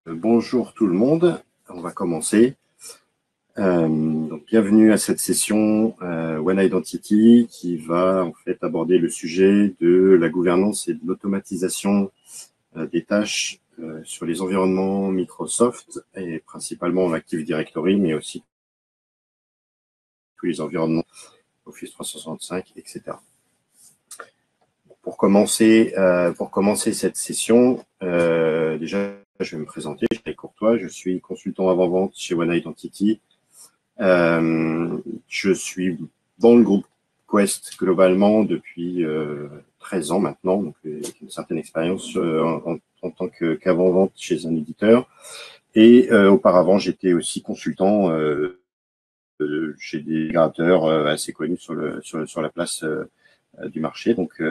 Bonjour tout le monde, on va commencer. Donc, bienvenue à cette session One Identity qui va en fait aborder le sujet de la gouvernance et de l'automatisation des tâches sur les environnements Microsoft et principalement l'Active Directory, mais aussi tous les environnements Office 365, etc. Pour commencer cette session, déjà je vais me présenter, je suis Courtois, je suis consultant avant-vente chez One Identity. Je suis dans le groupe Quest globalement depuis 13 ans maintenant, donc avec une certaine expérience en tant qu'avant-vente chez un éditeur. Et auparavant, j'étais aussi consultant chez des migrateurs assez connus sur la place du marché. Donc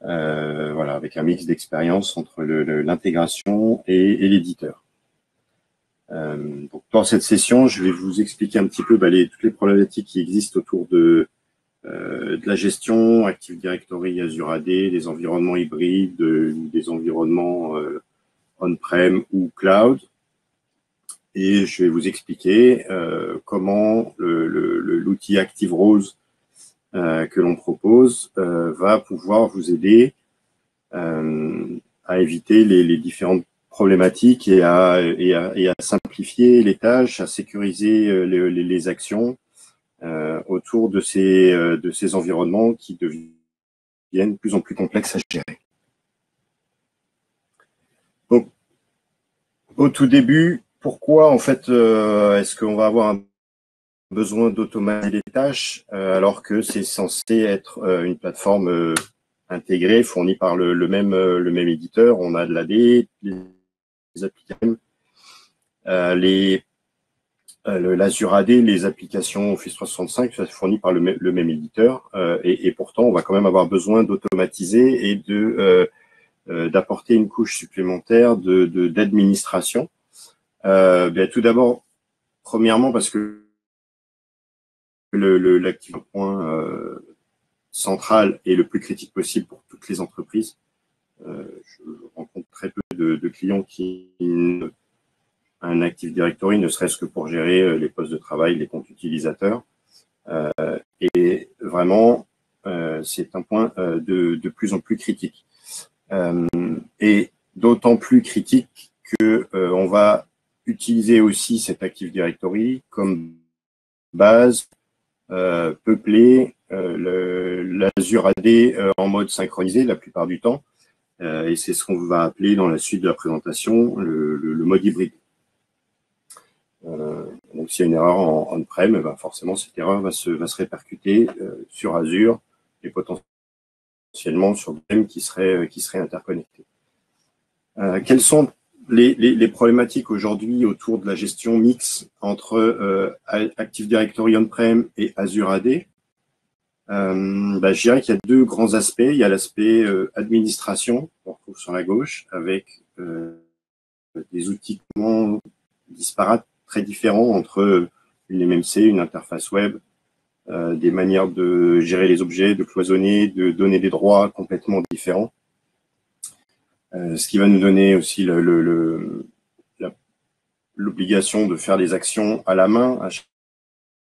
voilà, avec un mix d'expérience entre l'intégration et l'éditeur. Donc dans cette session, je vais vous expliquer un petit peu toutes les problématiques qui existent autour de la gestion Active Directory, Azure AD, des environnements hybrides, des environnements on-prem ou cloud. Et je vais vous expliquer comment l'outil Active Rose que l'on propose va pouvoir vous aider à éviter les différentes problématiques et à simplifier les tâches, à sécuriser les actions autour de ces environnements qui deviennent de plus en plus complexes à gérer. Donc, au tout début, pourquoi en fait est-ce qu'on va avoir un besoin d'automatiser les tâches alors que c'est censé être une plateforme intégrée, fournie par le même éditeur? On a de l'AD, les applications, l'Azure AD, les applications Office 365, ça fourni par le même éditeur, et pourtant on va quand même avoir besoin d'automatiser et d'apporter une couche supplémentaire d'administration. Tout d'abord, premièrement, parce que l'actif point central est le plus critique possible pour toutes les entreprises. Je rencontre très peu de clients qui ont un Active Directory, ne serait-ce que pour gérer les postes de travail, les comptes utilisateurs. Et vraiment, c'est un point de plus en plus critique. Et d'autant plus critique que on va utiliser aussi cet Active Directory comme base, peupler l'Azure AD en mode synchronisé la plupart du temps. Et c'est ce qu'on va appeler dans la suite de la présentation le mode hybride. Donc s'il y a une erreur en on-prem, forcément cette erreur va se répercuter sur Azure et potentiellement sur VM qui seraient interconnectés. Quelles sont les problématiques aujourd'hui autour de la gestion mix entre Active Directory on-prem et Azure AD? Je dirais qu'il y a deux grands aspects. Il y a l'aspect administration, qu'on retrouve sur la gauche, avec des outils disparates, très différents entre une MMC, une interface web, des manières de gérer les objets, de cloisonner, de donner des droits complètement différents. Ce qui va nous donner aussi l'obligation de faire des actions à la main. À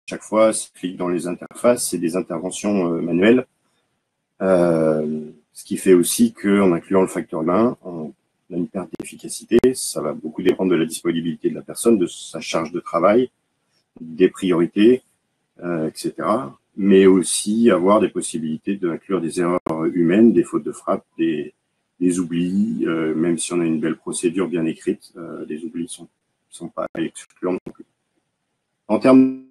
chaque fois, si on clique dans les interfaces, c'est des interventions manuelles. Ce qui fait aussi qu'en incluant le facteur humain, on a une perte d'efficacité. Ça va beaucoup dépendre de la disponibilité de la personne, de sa charge de travail, des priorités, etc. Mais aussi avoir des possibilités d'inclure des erreurs humaines, des fautes de frappe, des oublis, même si on a une belle procédure bien écrite, les oublis sont pas excluants non plus. En termes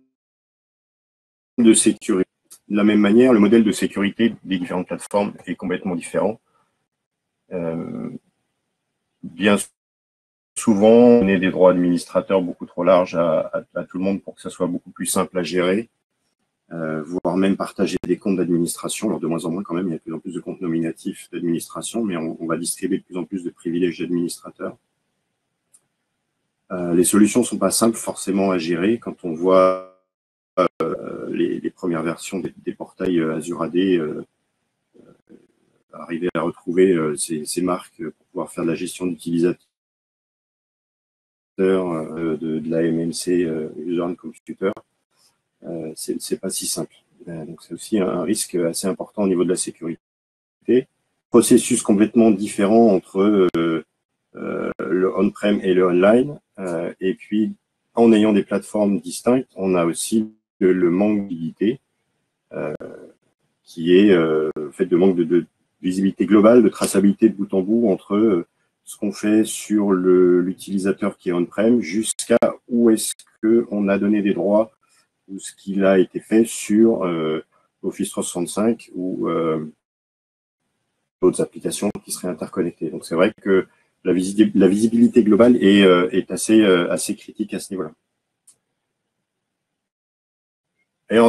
de sécurité, de la même manière, le modèle de sécurité des différentes plateformes est complètement différent. Bien souvent, on a des droits administrateurs beaucoup trop larges à tout le monde pour que ça soit beaucoup plus simple à gérer, voire même partager des comptes d'administration. Alors de moins en moins quand même, il y a de plus en plus de comptes nominatifs d'administration, mais on va distribuer de plus en plus de privilèges d'administrateurs. Les solutions ne sont pas simples forcément à gérer. Quand on voit les premières versions des portails Azure AD, arriver à retrouver ces marques pour pouvoir faire de la gestion d'utilisateurs de la MMC User and Computer, c'est pas si simple. Donc c'est aussi un risque assez important au niveau de la sécurité. Processus complètement différent entre le on-prem et le online. Et puis, en ayant des plateformes distinctes, on a aussi le manque de visibilité, qui est fait de manque de visibilité globale, de traçabilité de bout en bout entre ce qu'on fait sur l'utilisateur qui est on-prem jusqu'à où est-ce qu'on a donné des droits ou ce qu'il a été fait sur Office 365 ou d'autres applications qui seraient interconnectées. Donc c'est vrai que la visibilité globale est assez critique à ce niveau-là. Et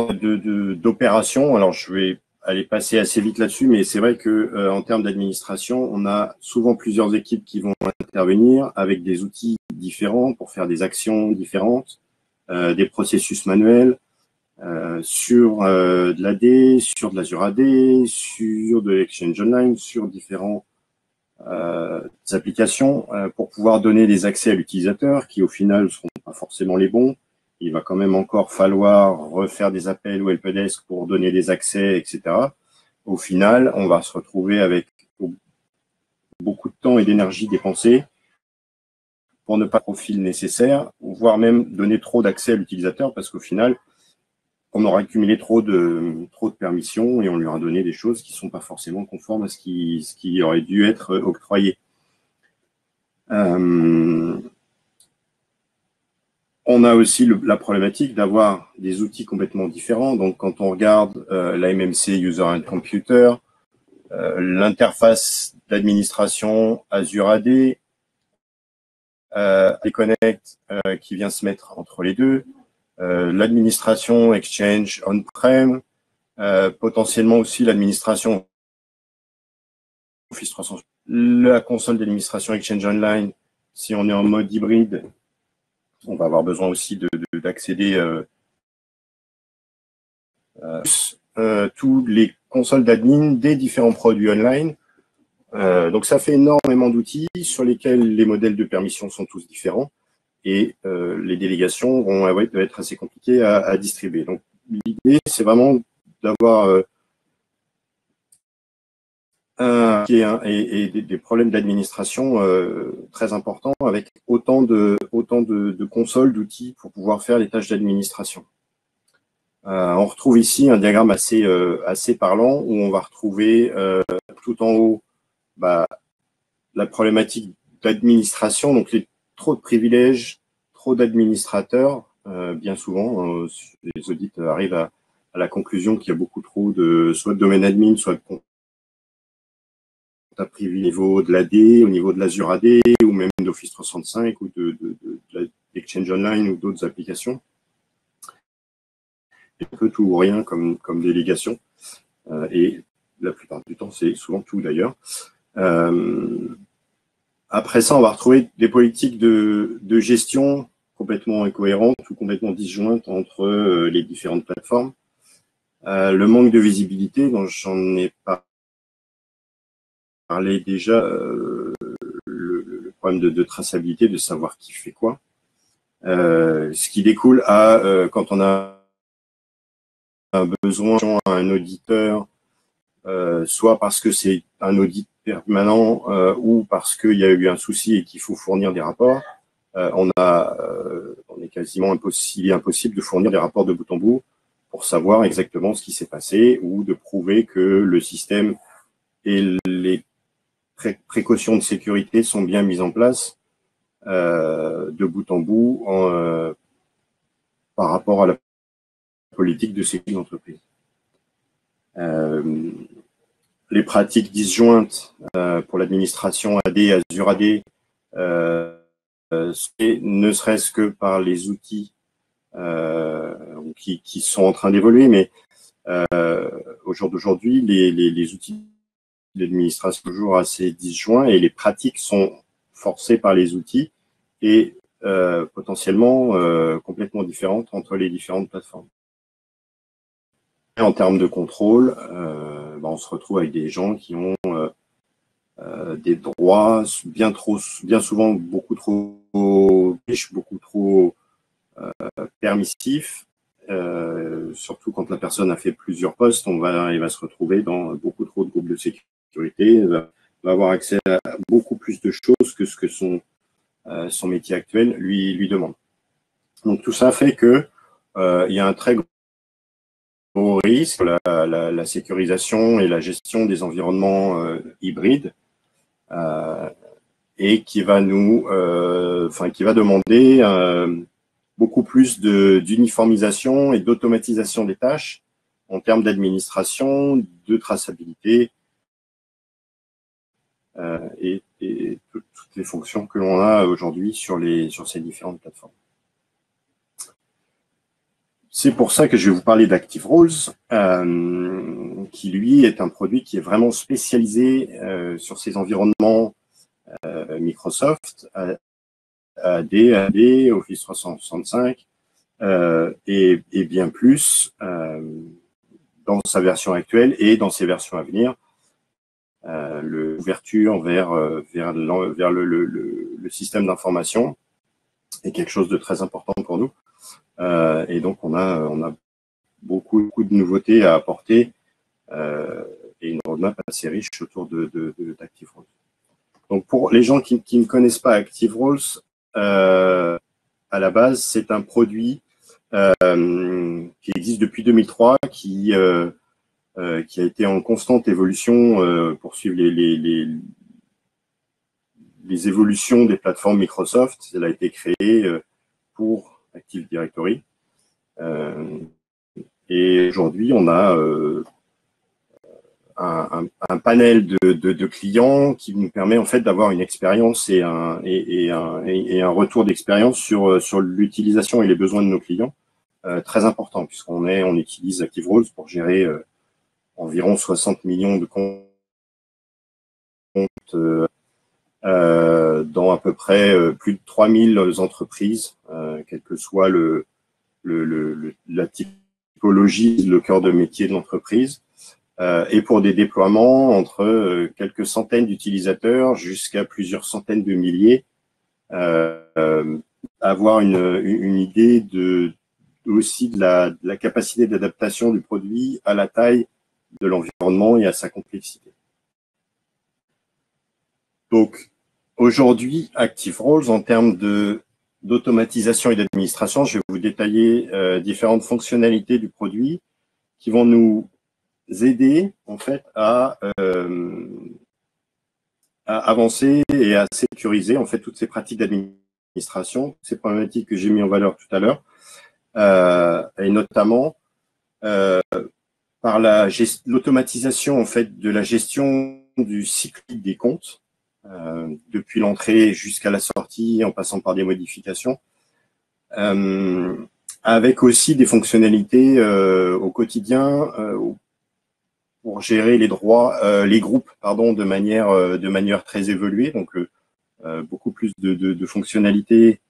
d'opération, alors je vais aller passer assez vite là-dessus, mais c'est vrai que en termes d'administration, on a souvent plusieurs équipes qui vont intervenir avec des outils différents pour faire des actions différentes, des processus manuels, sur de l'AD, sur de l'Azure AD, sur de l'Exchange Online, sur différents applications pour pouvoir donner des accès à l'utilisateur qui au final ne seront pas forcément les bons. Il va quand même encore falloir refaire des appels au helpdesk pour donner des accès, etc. Au final, on va se retrouver avec beaucoup de temps et d'énergie dépensée pour ne pas le profil nécessaire, voire même donner trop d'accès à l'utilisateur parce qu'au final, on aura accumulé trop de permissions et on lui aura donné des choses qui ne sont pas forcément conformes à ce qui aurait dû être octroyé. On a aussi la problématique d'avoir des outils complètement différents. Donc, quand on regarde la MMC User and Computer, l'interface d'administration Azure AD, les Connect qui vient se mettre entre les deux, l'administration Exchange on-prem, potentiellement aussi l'administration Office 365, la console d'administration Exchange Online, si on est en mode hybride, on va avoir besoin aussi d'accéder tous les consoles d'admin des différents produits online. Donc ça fait énormément d'outils sur lesquels les modèles de permission sont tous différents et les délégations vont être assez compliquées à distribuer. Donc l'idée, c'est vraiment d'avoir des problèmes d'administration très importants avec autant de consoles, d'outils pour pouvoir faire les tâches d'administration. On retrouve ici un diagramme assez parlant où on va retrouver tout en haut la problématique d'administration, donc trop de privilèges, trop d'administrateurs. Bien souvent, les audits arrivent à la conclusion qu'il y a beaucoup trop soit de domaine admin, soit de à privé au niveau de l'AD, au niveau de l'Azure AD, ou même d'Office 365, ou de l'Exchange Online, ou d'autres applications. Un peu tout ou rien comme délégation. Et la plupart du temps, c'est souvent tout d'ailleurs. Après ça, on va retrouver des politiques de gestion complètement incohérentes ou complètement disjointes entre les différentes plateformes. Le manque de visibilité, dont j'en ai parlé déjà, le problème de traçabilité, de savoir qui fait quoi. Ce qui découle quand on a un besoin à un auditeur, soit parce que c'est un audit permanent ou parce qu'il y a eu un souci et qu'il faut fournir des rapports, on est quasiment impossible de fournir des rapports de bout en bout pour savoir exactement ce qui s'est passé ou de prouver que le système et les précautions de sécurité sont bien mises en place de bout en bout par rapport à la politique de sécurité d'entreprise. Les pratiques disjointes pour l'administration AD, Azure AD, ne serait-ce que par les outils qui sont en train d'évoluer, mais au jour d'aujourd'hui, les outils d'administration sont toujours assez disjoints et les pratiques sont forcées par les outils et potentiellement complètement différentes entre les différentes plateformes. Et en termes de contrôle, on se retrouve avec des gens qui ont des droits bien souvent beaucoup trop riches, beaucoup trop permissifs. Surtout quand la personne a fait plusieurs postes, il va se retrouver dans beaucoup trop de groupes de sécurité, va avoir accès à beaucoup plus de choses que ce que son métier actuel lui demande. Donc tout ça fait que il y a un très gros risque, la sécurisation et la gestion des environnements hybrides, et qui va qui va demander beaucoup plus d'uniformisation et d'automatisation des tâches en termes d'administration, de traçabilité et toutes les fonctions que l'on a aujourd'hui sur ces différentes plateformes. C'est pour ça que je vais vous parler d'Active Roles, qui lui est un produit qui est vraiment spécialisé sur ces environnements Microsoft, AD, Office 365 et bien plus dans sa version actuelle et dans ses versions à venir. L'ouverture vers le système d'information est quelque chose de très important pour nous. Et donc, on a beaucoup de nouveautés à apporter et une roadmap assez riche autour d'Active Roles. Donc, pour les gens qui ne connaissent pas Active Roles, à la base, c'est un produit qui existe depuis 2003, qui a été en constante évolution pour suivre les évolutions des plateformes Microsoft. Elle a été créée pour Active Directory. Et aujourd'hui, on a un panel de clients qui nous permet en fait d'avoir une expérience et un retour d'expérience sur l'utilisation et les besoins de nos clients très important, puisqu'on utilise Active Roles pour gérer environ 60 millions de comptes dans à peu près plus de 3000 entreprises, quelle que soit la typologie, le cœur de métier de l'entreprise. Et pour des déploiements entre quelques centaines d'utilisateurs jusqu'à plusieurs centaines de milliers, avoir une idée aussi de la capacité d'adaptation du produit à la taille de l'environnement et à sa complexité. Donc, aujourd'hui, Active Roles, en termes d'automatisation et d'administration, je vais vous détailler différentes fonctionnalités du produit qui vont nous aider en fait à avancer et à sécuriser en fait toutes ces pratiques d'administration, ces problématiques que j'ai mis en valeur tout à l'heure, et notamment par l'automatisation en fait de la gestion du cycle des comptes, depuis l'entrée jusqu'à la sortie, en passant par des modifications, avec aussi des fonctionnalités au quotidien pour gérer les droits, les groupes, de manière très évoluée. Donc, beaucoup plus de fonctionnalités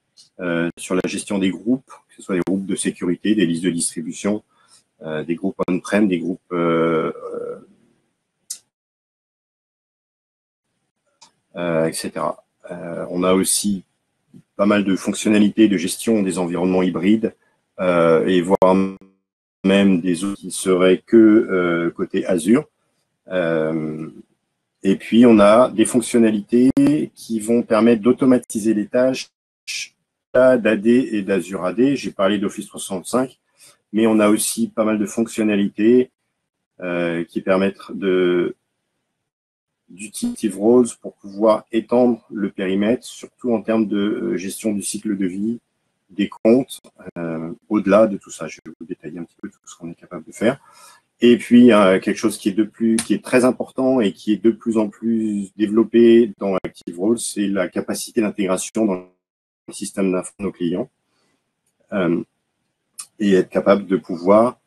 sur la gestion des groupes, que ce soit des groupes de sécurité, des listes de distribution, des groupes on-prem, des groupes etc. On a aussi pas mal de fonctionnalités de gestion des environnements hybrides et voire même des autres qui seraient que côté Azure. Et puis, on a des fonctionnalités qui vont permettre d'automatiser les tâches d'AD et d'Azure AD. J'ai parlé d'Office 365, mais on a aussi pas mal de fonctionnalités qui permettent d'utiliser Roles pour pouvoir étendre le périmètre, surtout en termes de gestion du cycle de vie des comptes, au-delà de tout ça. Je vais vous détailler un petit peu tout ce qu'on est capable de faire. Et puis, quelque chose qui est très important et qui est de plus en plus développé dans Active Roles, c'est la capacité d'intégration dans le système d'info de nos clients et être capable de pouvoir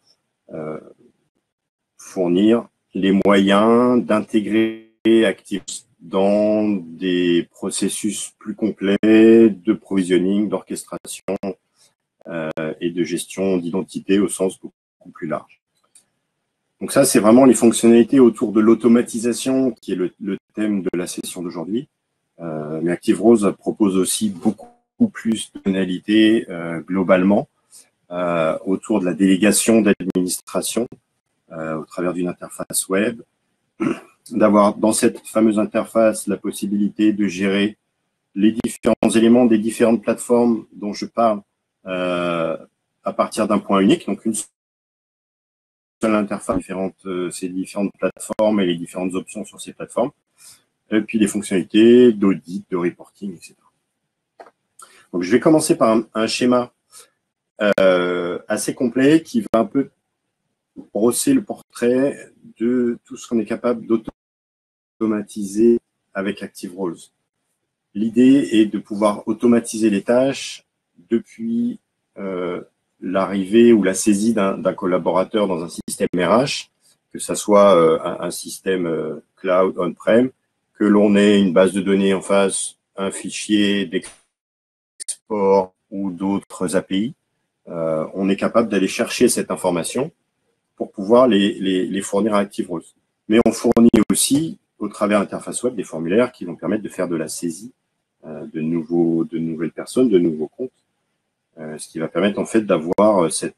fournir les moyens d'intégrer Active dans des processus plus complets de provisioning, d'orchestration et de gestion d'identité au sens beaucoup plus large. Donc ça, c'est vraiment les fonctionnalités autour de l'automatisation qui est le thème de la session d'aujourd'hui. Mais ActiveRose propose aussi beaucoup plus de fonctionnalités globalement autour de la délégation d'administration au travers d'une interface web, d'avoir dans cette fameuse interface la possibilité de gérer les différents éléments des différentes plateformes dont je parle à partir d'un point unique, donc une seule interface, ces différentes plateformes et les différentes options sur ces plateformes, et puis les fonctionnalités d'audit, de reporting, etc. Donc je vais commencer par un schéma assez complet qui va un peu brosser le portrait de tout ce qu'on est capable d'automatiser avec ActiveRoles. L'idée est de pouvoir automatiser les tâches depuis l'arrivée ou la saisie d'un collaborateur dans un système RH, que ce soit un système cloud on-prem, que l'on ait une base de données en face, un fichier d'export ou d'autres API. On est capable d'aller chercher cette information pour pouvoir les fournir à ActiveRoles. Mais on fournit aussi, au travers d'interface web, des formulaires qui vont permettre de faire de la saisie de nouvelles personnes, de nouveaux comptes, ce qui va permettre en fait d'avoir cette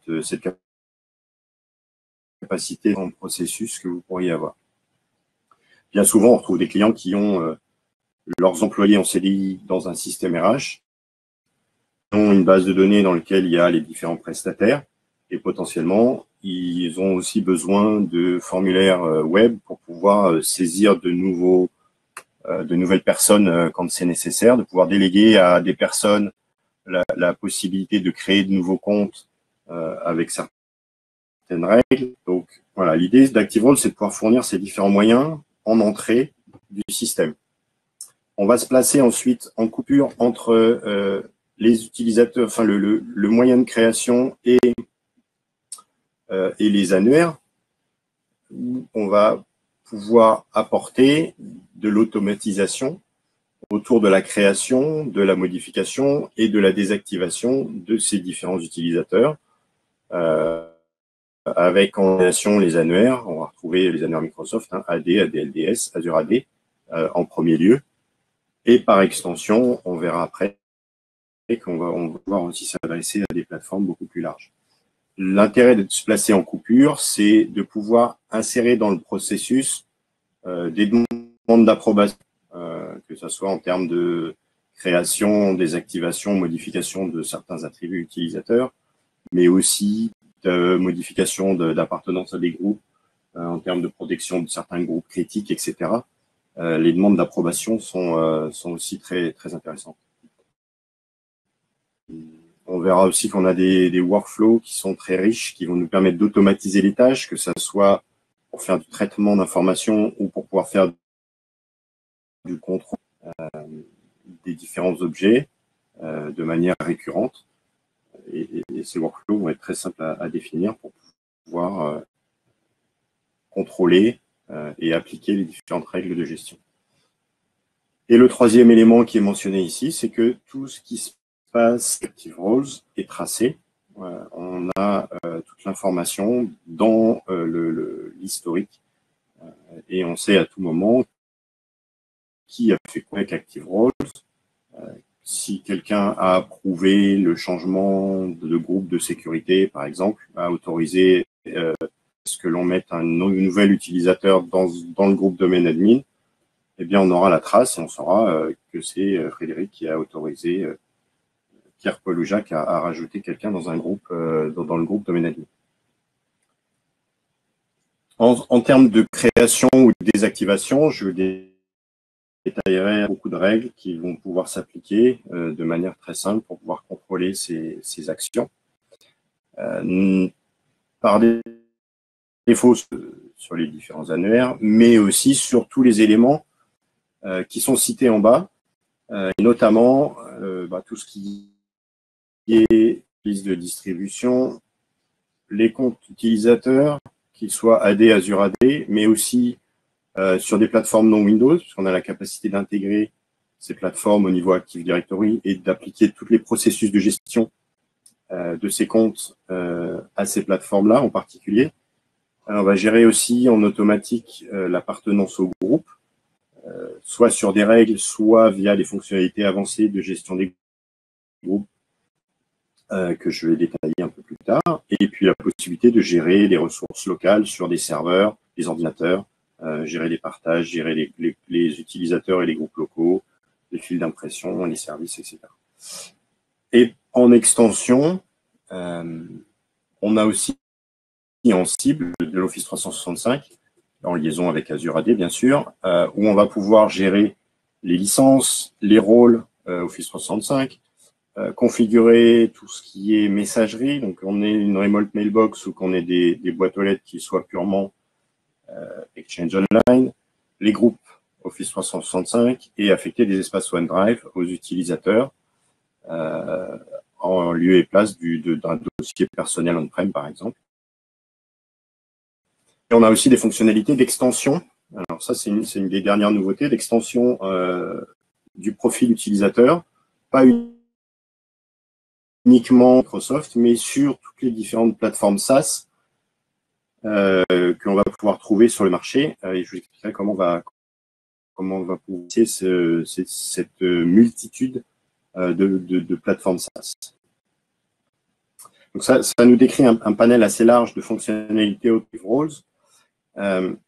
capacité dans le processus que vous pourriez avoir. Bien souvent, on retrouve des clients qui ont leurs employés en CDI dans un système RH, ont une base de données dans laquelle il y a les différents prestataires, et potentiellement, ils ont aussi besoin de formulaires web pour pouvoir saisir de nouvelles personnes quand c'est nécessaire, de pouvoir déléguer à des personnes la possibilité de créer de nouveaux comptes avec certaines règles. Donc voilà, l'idée d'ActiveRoles, c'est de pouvoir fournir ces différents moyens en entrée du système. On va se placer ensuite en coupure entre les utilisateurs, enfin le moyen de création et les annuaires, où on va pouvoir apporter de l'automatisation autour de la création, de la modification et de la désactivation de ces différents utilisateurs. Avec en relation les annuaires, on va retrouver les annuaires Microsoft, AD, ADLDS, Azure AD en premier lieu. Et par extension, on verra après qu'on va pouvoir aussi s'adresser à des plateformes beaucoup plus larges. L'intérêt de se placer en coupure, c'est de pouvoir insérer dans le processus des demandes d'approbation, que ce soit en termes de création, désactivation, modification de certains attributs utilisateurs, mais aussi de modification d'appartenance à des groupes, en termes de protection de certains groupes critiques, etc. Les demandes d'approbation sont aussi très, très intéressantes. On verra aussi qu'on a des workflows qui sont très riches, qui vont nous permettre d'automatiser les tâches, que ce soit pour faire du traitement d'informations ou pour pouvoir faire du contrôle des différents objets de manière récurrente. Et ces workflows vont être très simples à définir pour pouvoir contrôler et appliquer les différentes règles de gestion. Et le troisième élément qui est mentionné ici, c'est que tout ce qui se passe ActiveRoles est tracé. On a toute l'information dans l'historique et on sait à tout moment qui a fait quoi avec ActiveRoles. Si quelqu'un a approuvé le changement de groupe de sécurité, par exemple, a autorisé ce que l'on mette un nouvel utilisateur dans le groupe domaine admin, eh bien, on aura la trace et on saura que c'est Frédéric qui a autorisé Pierre, Paul ou Jacques à rajouter quelqu'un dans un groupe, dans le groupe domaine admin. En termes de création ou de désactivation, je détaillerai beaucoup de règles qui vont pouvoir s'appliquer de manière très simple pour pouvoir contrôler ces actions. Par défaut sur les différents annuaires, mais aussi sur tous les éléments qui sont cités en bas, et notamment tout ce qui est liste de distribution, les comptes utilisateurs, qu'ils soient AD, Azure AD, mais aussi sur des plateformes non Windows, puisqu'on a la capacité d'intégrer ces plateformes au niveau Active Directory et d'appliquer tous les processus de gestion de ces comptes à ces plateformes-là en particulier. On va gérer aussi en automatique l'appartenance au groupe, soit sur des règles, soit via les fonctionnalités avancées de gestion des groupes que je vais détailler un peu plus tard. Et puis la possibilité de gérer les ressources locales sur des serveurs, des ordinateurs, gérer les partages, gérer les utilisateurs et les groupes locaux, les fils d'impression, les services, etc. Et en extension, on a aussi en cible de l'Office 365, en liaison avec Azure AD bien sûr, où on va pouvoir gérer les licences, les rôles Office 365, configurer tout ce qui est messagerie, donc on ait une remote mailbox ou qu'on ait des boîtes aux lettres qui soient purement Exchange Online, les groupes Office 365 et affecter des espaces OneDrive aux utilisateurs en lieu et place d'un dossier personnel on-prem par exemple. Et on a aussi des fonctionnalités d'extension. Alors ça, c'est une des dernières nouveautés, d'extension du profil utilisateur, pas uniquement Microsoft, mais sur toutes les différentes plateformes SaaS qu'on va pouvoir trouver sur le marché. Et je vous expliquerai comment on va pouvoir cette multitude de plateformes SaaS. Donc ça nous décrit un panel assez large de fonctionnalités Active Roles,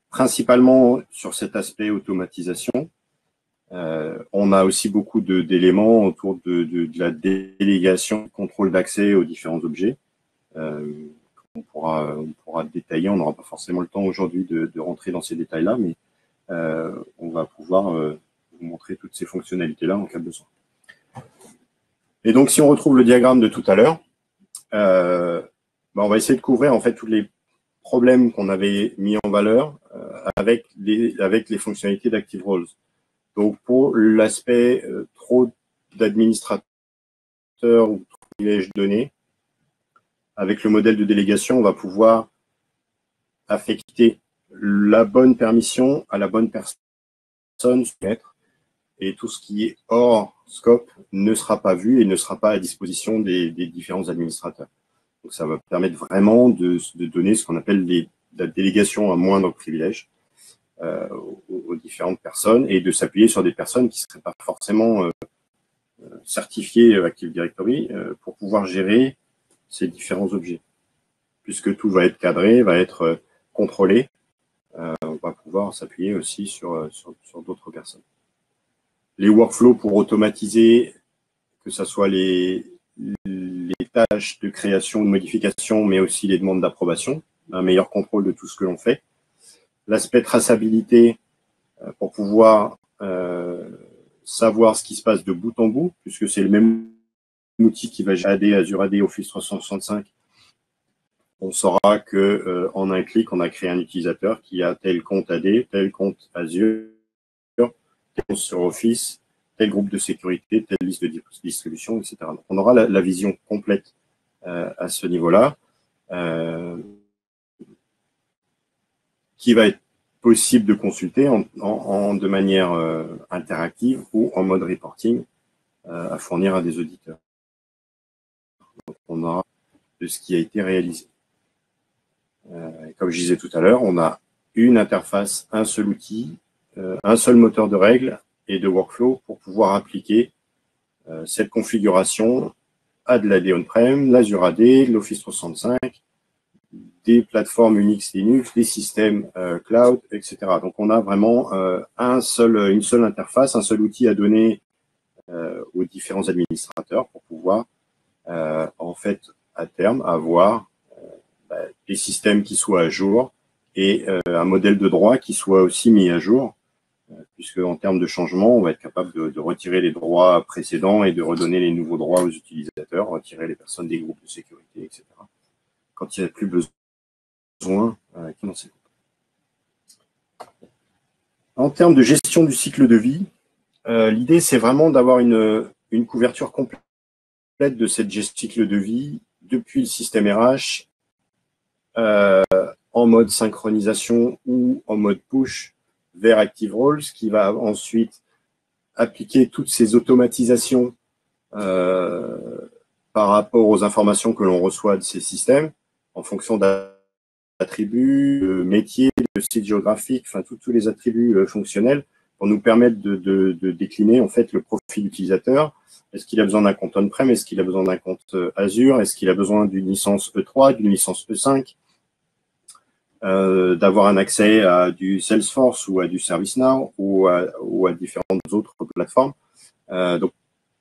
principalement sur cet aspect automatisation. On a aussi beaucoup d'éléments autour de la délégation, contrôle d'accès aux différents objets. On pourra détailler, on n'aura pas forcément le temps aujourd'hui de rentrer dans ces détails-là, mais on va pouvoir vous montrer toutes ces fonctionnalités-là en cas de besoin. Et donc, si on retrouve le diagramme de tout à l'heure, on va essayer de couvrir en fait tous les problèmes qu'on avait mis en valeur avec les fonctionnalités d'Active Roles. Donc, pour l'aspect trop d'administrateurs ou trop de privilèges donnés, avec le modèle de délégation, on va pouvoir affecter la bonne permission à la bonne personne, et tout ce qui est hors scope ne sera pas vu et ne sera pas à disposition des différents administrateurs. Donc, ça va permettre vraiment de donner ce qu'on appelle la délégation à moindre privilège aux différentes personnes et de s'appuyer sur des personnes qui ne seraient pas forcément certifiées Active Directory pour pouvoir gérer ces différents objets. Puisque tout va être cadré, va être contrôlé, on va pouvoir s'appuyer aussi sur d'autres personnes. Les workflows pour automatiser, que ce soit les tâches de création, de modification, mais aussi les demandes d'approbation, un meilleur contrôle de tout ce que l'on fait. L'aspect traçabilité pour pouvoir savoir ce qui se passe de bout en bout, puisque c'est le même outil qui va gérer Azure AD, Office 365. On saura que en un clic, on a créé un utilisateur qui a tel compte AD, tel compte Azure, tel compte sur Office, tel groupe de sécurité, telle liste de distribution, etc. Donc, on aura la vision complète à ce niveau-là, qui va être possible de consulter de manière interactive ou en mode reporting à fournir à des auditeurs. Donc, on aura de ce qui a été réalisé. Comme je disais tout à l'heure, on a une interface, un seul outil, un seul moteur de règles et de workflow pour pouvoir appliquer cette configuration à de l'AD on-prem, l'Azure AD, l'Office 365, des plateformes Unix, Linux, des systèmes cloud, etc. Donc, on a vraiment une seule interface, un seul outil à donner aux différents administrateurs pour pouvoir, en fait, à terme, avoir des systèmes qui soient à jour et un modèle de droit qui soit aussi mis à jour, puisque en termes de changement, on va être capable de retirer les droits précédents et de redonner les nouveaux droits aux utilisateurs, retirer les personnes des groupes de sécurité, etc. Quand il n'y a plus besoin En termes de gestion du cycle de vie, l'idée, c'est vraiment d'avoir une couverture complète de cette gestion du cycle de vie depuis le système RH en mode synchronisation ou en mode push vers Active Roles, qui va ensuite appliquer toutes ces automatisations par rapport aux informations que l'on reçoit de ces systèmes en fonction attributs, métiers, le site géographique, enfin tous les attributs fonctionnels pour nous permettre de décliner en fait le profil utilisateur. Est-ce qu'il a besoin d'un compte on-prem? Est-ce qu'il a besoin d'un compte Azure? Est-ce qu'il a besoin d'une licence E3, d'une licence E5? D'avoir un accès à du Salesforce ou à du ServiceNow ou à différentes autres plateformes. Donc,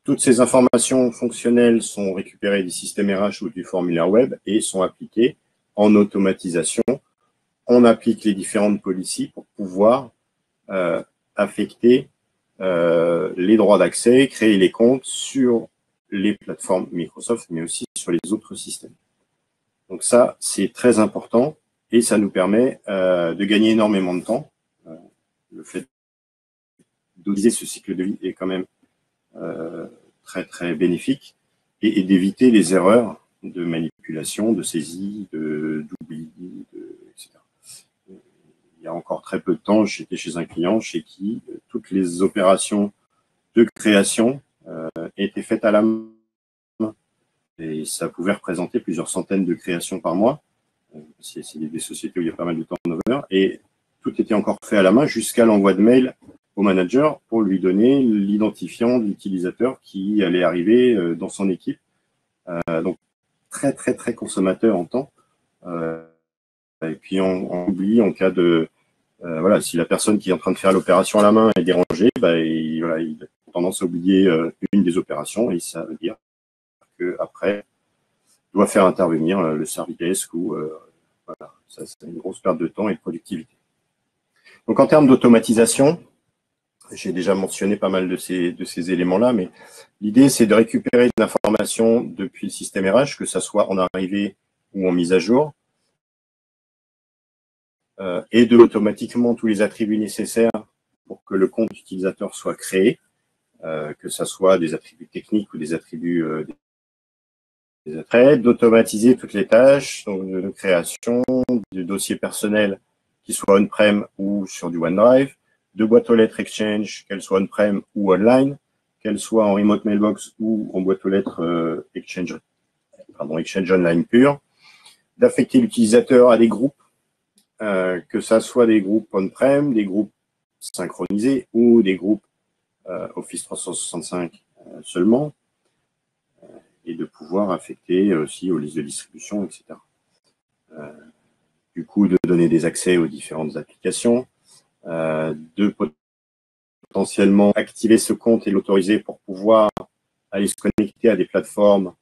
toutes ces informations fonctionnelles sont récupérées du système RH ou du formulaire web et sont appliquées en automatisation. On applique les différentes policies pour pouvoir affecter les droits d'accès, créer les comptes sur les plateformes Microsoft, mais aussi sur les autres systèmes. Donc ça, c'est très important et ça nous permet de gagner énormément de temps. Le fait d'utiliser ce cycle de vie est quand même très, très bénéfique et d'éviter les erreurs de manipulation, de saisie, d'oubli, etc. Il y a encore très peu de temps, j'étais chez un client chez qui toutes les opérations de création étaient faites à la main. Et ça pouvait représenter plusieurs centaines de créations par mois. C'est des sociétés où il y a pas mal de turnover. Et tout était encore fait à la main jusqu'à l'envoi de mail au manager pour lui donner l'identifiant de l'utilisateur qui allait arriver dans son équipe. Donc, très, très, très consommateur en temps. Et puis, on oublie en cas de... voilà, si la personne qui est en train de faire l'opération à la main est dérangée, il a tendance à oublier une des opérations et ça veut dire qu'après, doit faire intervenir le service desk ou voilà, ça c'est une grosse perte de temps et de productivité. Donc en termes d'automatisation, j'ai déjà mentionné pas mal de ces éléments-là, mais l'idée c'est de récupérer de l'information depuis le système RH, que ça soit en arrivée ou en mise à jour, et de automatiquement tous les attributs nécessaires pour que le compte utilisateur soit créé, que ça soit des attributs techniques ou des attributs d'automatiser toutes les tâches donc de création du dossier personnel qui soit on-prem ou sur du OneDrive, de boîte aux lettres Exchange, qu'elle soit on-prem ou online, qu'elle soit en remote mailbox ou en boîte aux lettres Exchange Online pure, d'affecter l'utilisateur à des groupes, que ça soit des groupes on-prem, des groupes synchronisés ou des groupes Office 365 seulement, et de pouvoir affecter aussi aux listes de distribution, etc. Du coup, de donner des accès aux différentes applications, de potentiellement activer ce compte et l'autoriser pour pouvoir aller se connecter à des plateformes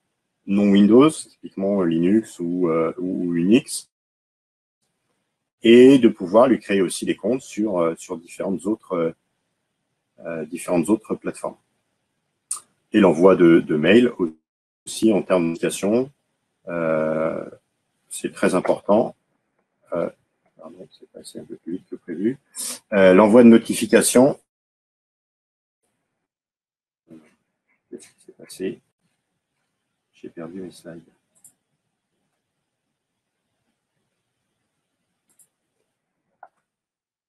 non Windows, typiquement Linux ou Unix, et de pouvoir lui créer aussi des comptes sur différentes autres plateformes. Et l'envoi de mails aussi en termes de notification, c'est très important. Pardon, c'est passé un peu plus vite que prévu. L'envoi de notification. Qu'est-ce qui s'est passé? J'ai perdu mes slides.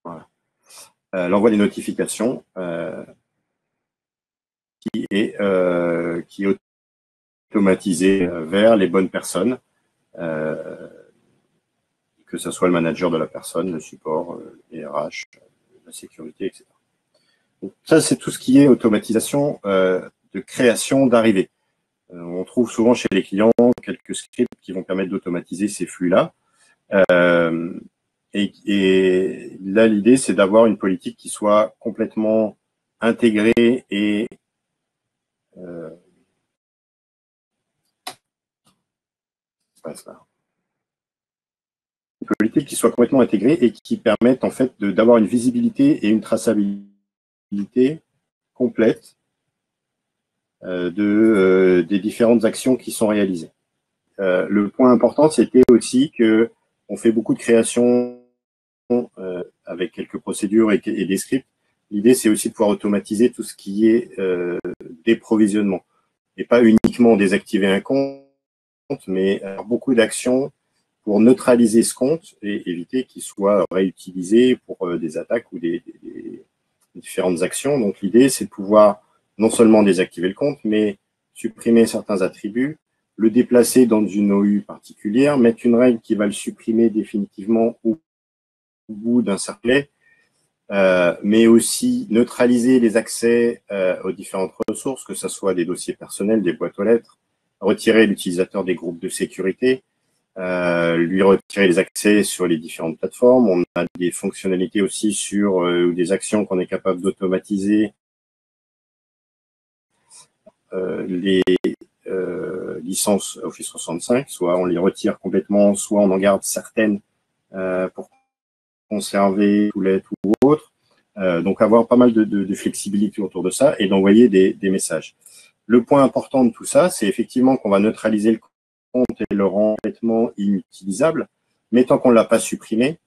Voilà. L'envoi des notifications qui est automatisé vers les bonnes personnes, que ce soit le manager de la personne, le support, les RH, la sécurité, etc. Donc, ça, c'est tout ce qui est automatisation de création d'arrivée. On trouve souvent chez les clients quelques scripts qui vont permettre d'automatiser ces flux-là. Et là, l'idée, c'est d'avoir une politique qui soit complètement intégrée et une politique qui soit complètement intégrée et qui permette en fait d'avoir une visibilité et une traçabilité complète des différentes actions qui sont réalisées. Le point important, c'était aussi que on fait beaucoup de créations avec quelques procédures et des scripts. L'idée, c'est aussi de pouvoir automatiser tout ce qui est déprovisionnement et pas uniquement désactiver un compte, mais beaucoup d'actions pour neutraliser ce compte et éviter qu'il soit réutilisé pour des attaques ou des différentes actions. Donc l'idée, c'est de pouvoir non seulement désactiver le compte, mais supprimer certains attributs, le déplacer dans une OU particulière, mettre une règle qui va le supprimer définitivement au bout d'un cercle, mais aussi neutraliser les accès aux différentes ressources, que ce soit des dossiers personnels, des boîtes aux lettres, retirer l'utilisateur des groupes de sécurité, lui retirer les accès sur les différentes plateformes. On a des fonctionnalités aussi sur ou des actions qu'on est capable d'automatiser, les licences Office 365, soit on les retire complètement, soit on en garde certaines pour conserver ou lettres ou autres. Donc avoir pas mal de flexibilité autour de ça et d'envoyer des messages. Le point important de tout ça, c'est effectivement qu'on va neutraliser le compte et le rendre complètement inutilisable, mais tant qu'on ne l'a pas supprimé,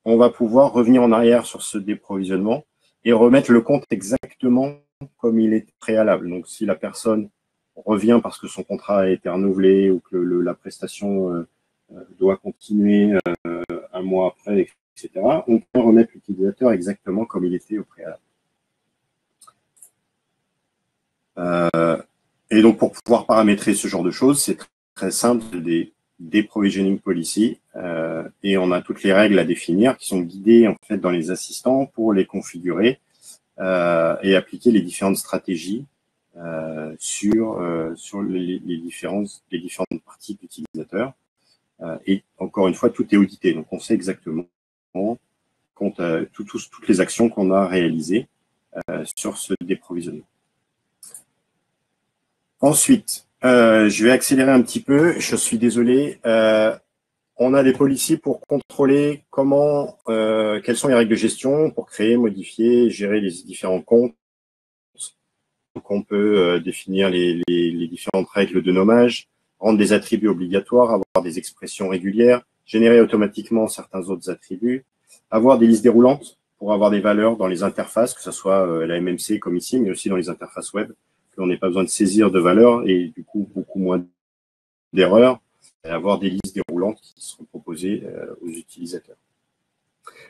on va pouvoir revenir en arrière sur ce déprovisionnement et remettre le compte exactement comme il est préalable. Donc si la personne revient parce que son contrat a été renouvelé ou que la prestation doit continuer un mois après, etc., on peut remettre l'utilisateur exactement comme il était au préalable. Et donc, pour pouvoir paramétrer ce genre de choses, c'est très simple, des provisioning policy, et on a toutes les règles à définir qui sont guidées en fait dans les assistants pour les configurer et appliquer les différentes stratégies sur les différentes parties de l'utilisateur. Et encore une fois, tout est audité, donc on sait exactement toutes les actions qu'on a réalisées sur ce déprovisionnement. Ensuite, je vais accélérer un petit peu, je suis désolé. On a des policies pour contrôler quelles sont les règles de gestion pour créer, modifier, gérer les différents comptes. Donc on peut définir les différentes règles de nommage, rendre des attributs obligatoires, avoir des expressions régulières, générer automatiquement certains autres attributs, avoir des listes déroulantes pour avoir des valeurs dans les interfaces, que ce soit la MMC comme ici, mais aussi dans les interfaces web, qu'on n'ait pas besoin de saisir de valeurs et du coup beaucoup moins d'erreurs, et avoir des listes déroulantes qui seront proposées aux utilisateurs.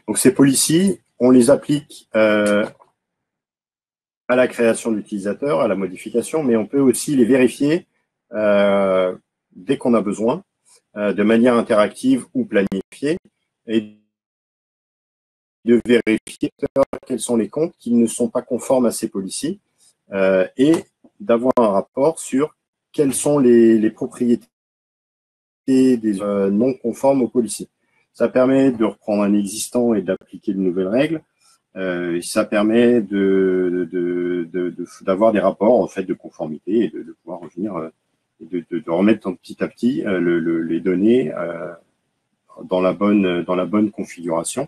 Donc ces policies, on les applique à la création d'utilisateurs, à la modification, mais on peut aussi les vérifier dès qu'on a besoin, de manière interactive ou planifiée, et de vérifier quels sont les comptes qui ne sont pas conformes à ces policies, et d'avoir un rapport sur quelles sont les propriétés des non conformes aux policies. Ça permet de reprendre un existant et d'appliquer de nouvelles règles. Ça permet d'avoir des rapports en fait de conformité et de pouvoir revenir, de remettre petit à petit les données dans la bonne configuration.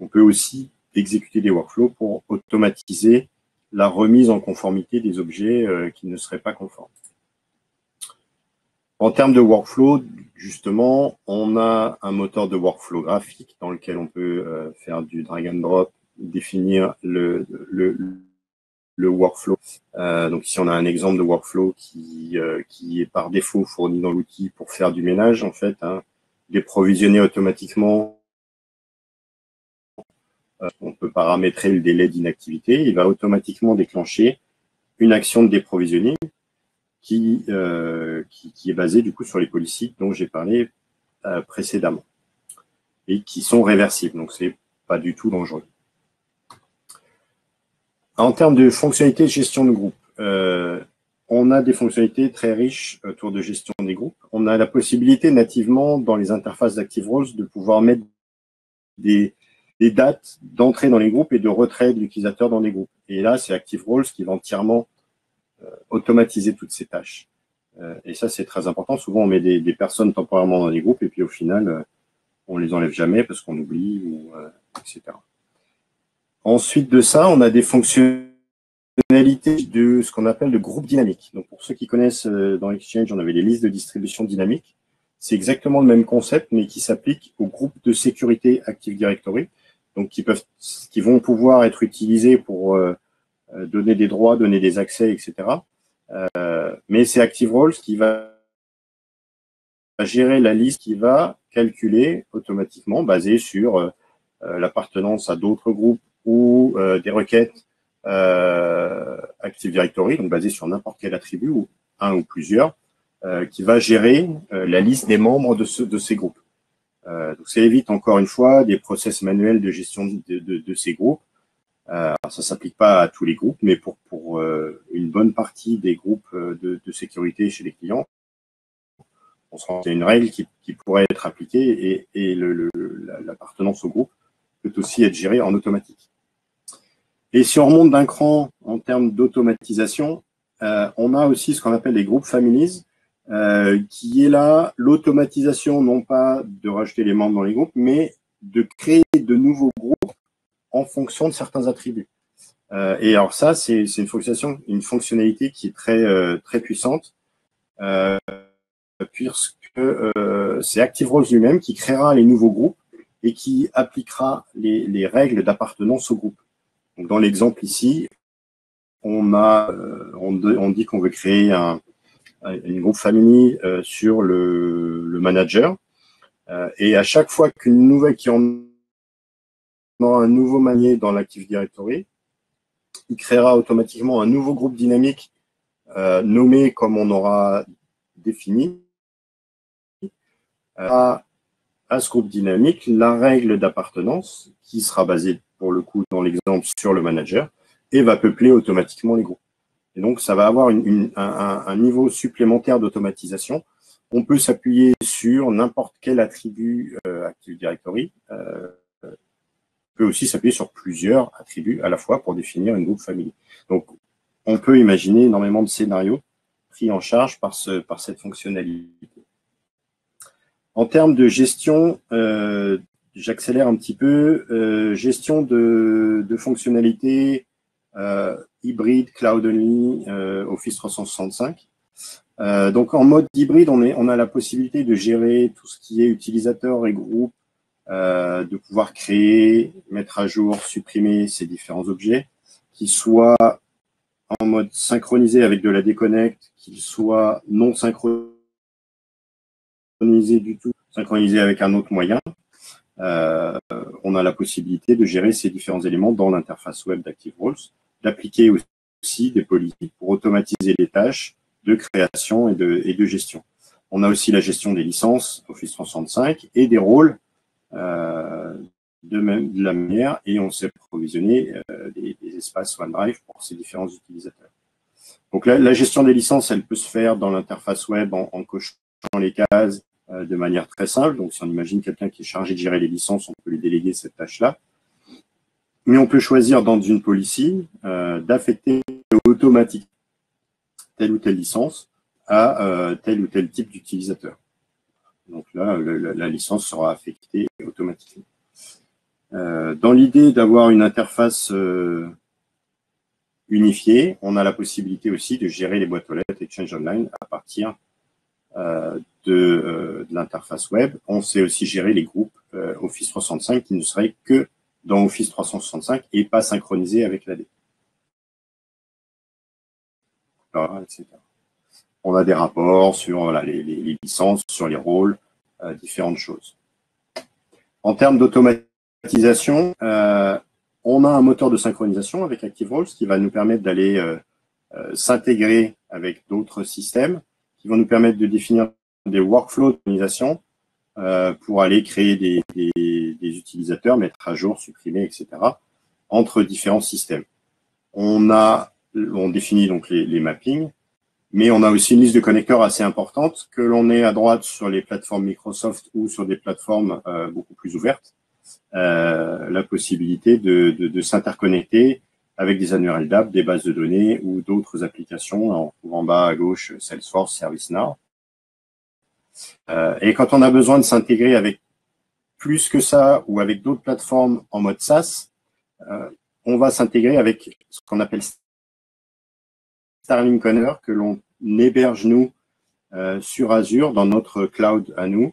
On peut aussi exécuter des workflows pour automatiser la remise en conformité des objets qui ne seraient pas conformes. En termes de workflow, justement, on a un moteur de workflow graphique dans lequel on peut faire du drag and drop, définir le workflow. Donc ici, on a un exemple de workflow qui est par défaut fourni dans l'outil pour faire du ménage, en fait, déprovisionner automatiquement. On peut paramétrer le délai d'inactivité. Il va automatiquement déclencher une action de déprovisionning qui est basée du coup sur les policies dont j'ai parlé précédemment et qui sont réversibles. Donc, c'est pas du tout dangereux. En termes de fonctionnalités de gestion de groupe, on a des fonctionnalités très riches autour de gestion des groupes. On a la possibilité nativement dans les interfaces d'ActiveRoles de pouvoir mettre des dates d'entrée dans les groupes et de retrait de l'utilisateur dans les groupes. Et là, c'est ActiveRoles qui va entièrement automatiser toutes ces tâches. Et ça, c'est très important. Souvent, on met des personnes temporairement dans les groupes et puis au final, on les enlève jamais parce qu'on oublie, etc. Ensuite de ça, on a des fonctionnalités de ce qu'on appelle le groupe dynamique. Donc, pour ceux qui connaissent dans Exchange, on avait les listes de distribution dynamique. C'est exactement le même concept, mais qui s'applique aux groupes de sécurité Active Directory, donc qui vont pouvoir être utilisés pour donner des droits, donner des accès, etc. Mais c'est ActiveRoles qui va gérer la liste, qui va calculer automatiquement, basée sur l'appartenance à d'autres groupes ou des requêtes Active Directory, donc basées sur n'importe quel attribut, ou un ou plusieurs, qui va gérer la liste des membres de ces groupes. Donc ça évite encore une fois des process manuels de gestion de ces groupes. Alors ça s'applique pas à tous les groupes, mais pour une bonne partie des groupes de sécurité chez les clients, on se rend compte qu'il y a une règle qui pourrait être appliquée et l'appartenance au groupe peut aussi être gérée en automatique. Et si on remonte d'un cran en termes d'automatisation, on a aussi ce qu'on appelle les groupes families, qui est là l'automatisation, non pas de rajouter les membres dans les groupes, mais de créer de nouveaux groupes en fonction de certains attributs. Et alors ça, c'est une fonctionnalité qui est très puissante, puisque c'est ActiveRoles lui-même qui créera les nouveaux groupes et qui appliquera les règles d'appartenance au groupe. Donc dans l'exemple ici, on dit qu'on veut créer une groupe family sur le manager, et à chaque fois qu'une nouvelle qui en a un nouveau manier dans l'Active Directory, il créera automatiquement un nouveau groupe dynamique nommé comme on aura défini. À ce groupe dynamique la règle d'appartenance qui sera basée pour le coup dans l'exemple sur le manager et va peupler automatiquement les groupes. Et donc ça va avoir un niveau supplémentaire d'automatisation. On peut s'appuyer sur n'importe quel attribut Active Directory. On peut aussi s'appuyer sur plusieurs attributs à la fois pour définir une groupe famille. Donc on peut imaginer énormément de scénarios pris en charge par cette fonctionnalité. En termes de gestion, j'accélère un petit peu, gestion de fonctionnalités hybride, cloud only, Office 365. Donc en mode hybride, on a la possibilité de gérer tout ce qui est utilisateur et groupe, de pouvoir créer, mettre à jour, supprimer ces différents objets, qu'ils soient en mode synchronisé avec de la déconnect, qu'ils soient non synchronisés du tout, synchronisé avec un autre moyen. On a la possibilité de gérer ces différents éléments dans l'interface web d'ActiveRoles, d'appliquer aussi des politiques pour automatiser les tâches de création et de gestion. On a aussi la gestion des licences Office 365 et des rôles de la manière, et on sait provisionner des espaces OneDrive pour ces différents utilisateurs. Donc la gestion des licences, elle peut se faire dans l'interface web en cochant les cases de manière très simple. Donc si on imagine quelqu'un qui est chargé de gérer les licences, on peut lui déléguer cette tâche-là. Mais on peut choisir dans une policy d'affecter automatiquement telle ou telle licence à tel ou tel type d'utilisateur. Donc là, la licence sera affectée automatiquement. Dans l'idée d'avoir une interface unifiée, on a la possibilité aussi de gérer les boîtes aux lettres et Exchange Online à partir de l'interface web. On sait aussi gérer les groupes Office 365 qui ne seraient que dans Office 365 et pas synchronisés avec l'AD. Etc. On a des rapports sur les licences, sur les rôles, différentes choses. En termes d'automatisation, on a un moteur de synchronisation avec ActiveRoles qui va nous permettre d'aller s'intégrer avec d'autres systèmes, qui vont nous permettre de définir des workflows d'organisation pour aller créer des utilisateurs, mettre à jour, supprimer, etc. entre différents systèmes. On définit donc les mappings, mais on a aussi une liste de connecteurs assez importante que l'on est à droite sur les plateformes Microsoft ou sur des plateformes beaucoup plus ouvertes. La possibilité de s'interconnecter avec des annuaires LDAP, des bases de données ou d'autres applications. On trouve en bas à gauche Salesforce, ServiceNow. Et quand on a besoin de s'intégrer avec plus que ça ou avec d'autres plateformes en mode SaaS, on va s'intégrer avec ce qu'on appelle Starling Conner, que l'on héberge nous sur Azure dans notre cloud à nous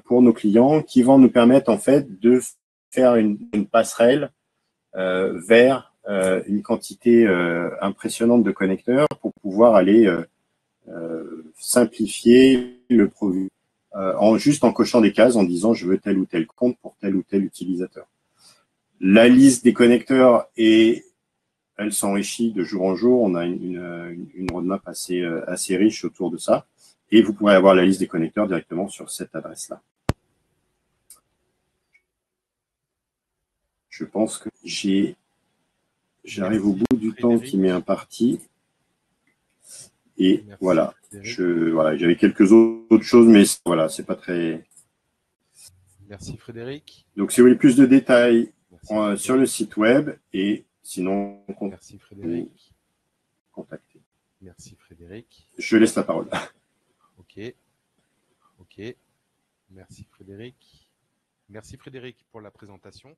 pour nos clients, qui vont nous permettre en fait de faire une passerelle vers une quantité impressionnante de connecteurs pour pouvoir aller simplifier le produit juste en cochant des cases en disant je veux tel ou tel compte pour tel ou tel utilisateur. La liste des connecteurs elle s'enrichit de jour en jour. On a une roadmap assez riche autour de ça. et vous pourrez avoir la liste des connecteurs directement sur cette adresse-là. Je pense que j'arrive au bout du temps qui m'est imparti. Et voilà, j'avais quelques autres choses, mais voilà, c'est pas très... Merci Frédéric. Donc, si vous voulez plus de détails sur le site web, et sinon, merci Frédéric. Contactez. Merci Frédéric. Je laisse la parole. Ok. Merci Frédéric. Merci Frédéric pour la présentation.